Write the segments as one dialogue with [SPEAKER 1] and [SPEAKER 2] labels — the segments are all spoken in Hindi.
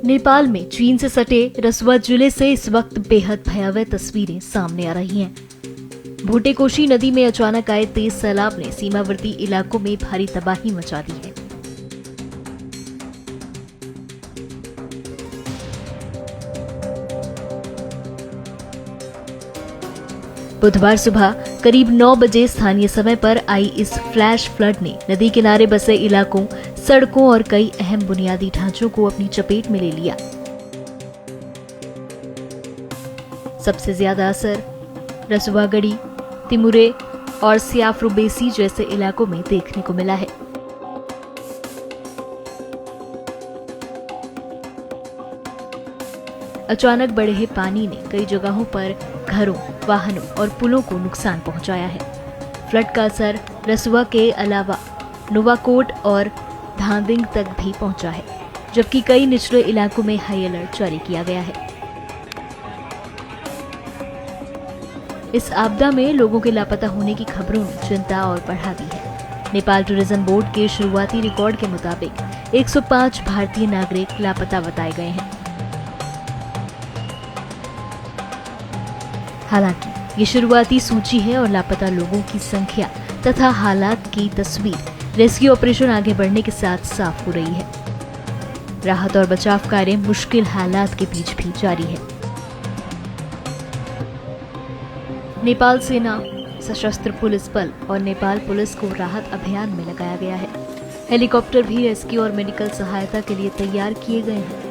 [SPEAKER 1] नेपाल में चीन से सटे रसुआ जिले से इस वक्त बेहद भयावह तस्वीरें सामने आ रही हैं। भोटेकोशी नदी में अचानक आए तेज सैलाब ने सीमावर्ती इलाकों में भारी तबाही मचा दी है। बुधवार सुबह करीब 9 बजे स्थानीय समय पर आई इस फ्लैश फ्लड ने नदी किनारे बसे इलाकों, सड़कों और कई अहम बुनियादी ढांचों को अपनी चपेट में ले लिया। सबसे ज्यादा असर रसुआगढ़ी, तिमुरे और सियाफ्रुबेसी जैसे इलाकों में देखने को मिला है। अचानक बढ़े पानी ने कई जगहों पर घरों, वाहनों और पुलों को नुकसान पहुंचाया है। फ्लड का असर रसुआ के अलावा नुवाकोट और धादिंग तक भी पहुंचा है, जबकि कई निचले इलाकों में हाई अलर्ट जारी किया गया है। इस आपदा में लोगों के लापता होने की खबरों ने चिंता और बढ़ा दी है। नेपाल टूरिज्म बोर्ड के शुरुआती रिकॉर्ड के मुताबिक 105 भारतीय नागरिक लापता बताए गए हैं। हालांकि ये शुरुआती सूची है और लापता लोगों की संख्या तथा हालात की तस्वीर रेस्क्यू ऑपरेशन आगे बढ़ने के साथ साफ हो रही है। राहत और बचाव कार्य मुश्किल हालात के बीच भी जारी है। नेपाल सेना, सशस्त्र पुलिस बल और नेपाल पुलिस को राहत अभियान में लगाया गया है। हेलीकॉप्टर भी रेस्क्यू और मेडिकल सहायता के लिए तैयार किए गए हैं।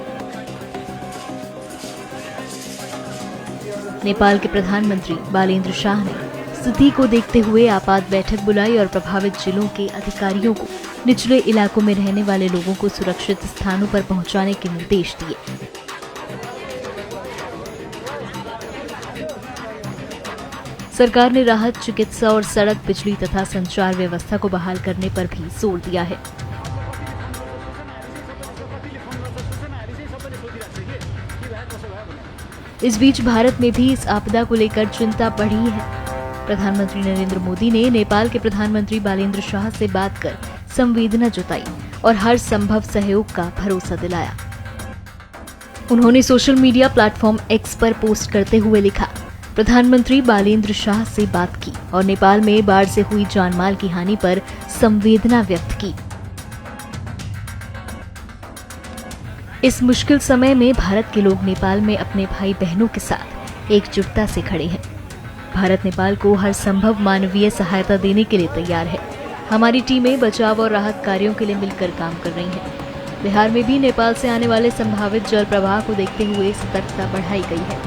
[SPEAKER 1] नेपाल के प्रधानमंत्री बालेन्द्र शाह ने स्थिति को देखते हुए आपात बैठक बुलाई और प्रभावित जिलों के अधिकारियों को निचले इलाकों में रहने वाले लोगों को सुरक्षित स्थानों पर पहुंचाने के निर्देश दिए। सरकार ने राहत, चिकित्सा और सड़क, बिजली तथा संचार व्यवस्था को बहाल करने पर भी जोर दिया है। इस बीच भारत में भी इस आपदा को लेकर चिंता बढ़ी है। प्रधानमंत्री नरेंद्र मोदी ने नेपाल के प्रधानमंत्री बालेन्द्र शाह से बात कर संवेदना जताई और हर संभव सहयोग का भरोसा दिलाया। उन्होंने सोशल मीडिया प्लेटफॉर्म एक्स पर पोस्ट करते हुए लिखा, प्रधानमंत्री बालेन्द्र शाह से बात की और नेपाल में बाढ़ से हुई जानमाल की हानि पर संवेदना व्यक्त की। इस मुश्किल समय में भारत के लोग नेपाल में अपने भाई बहनों के साथ एकजुटता से खड़े हैं। भारत नेपाल को हर संभव मानवीय सहायता देने के लिए तैयार है। हमारी टीमें बचाव और राहत कार्यों के लिए मिलकर काम कर रही हैं। बिहार में भी नेपाल से आने वाले संभावित जल प्रवाह को देखते हुए सतर्कता बढ़ाई गई है।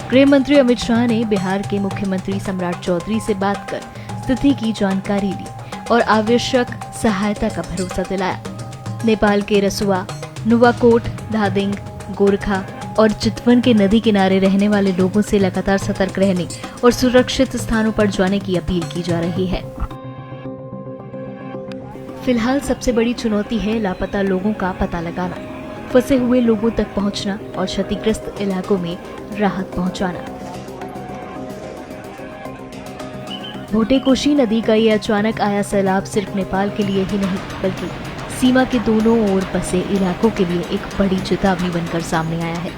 [SPEAKER 1] गृह मंत्री अमित शाह ने बिहार के मुख्यमंत्री सम्राट चौधरी से बात कर स्थिति की जानकारी ली और आवश्यक सहायता का भरोसा दिलाया। नेपाल के रसुआ, नुवाकोट, धादिंग, गोरखा और चितवन के नदी किनारे रहने वाले लोगों से लगातार सतर्क रहने और सुरक्षित स्थानों पर जाने की अपील की जा रही है। फिलहाल सबसे बड़ी चुनौती है लापता लोगों का पता लगाना, फंसे हुए लोगों तक पहुंचना और क्षतिग्रस्त इलाकों में राहत पहुंचाना। भोटेकोशी नदी का ये अचानक आया सैलाब सिर्फ नेपाल के लिए ही नहीं, बल्कि सीमा के दोनों ओर बसे इलाकों के लिए एक बड़ी चेतावनी बनकर सामने आया है।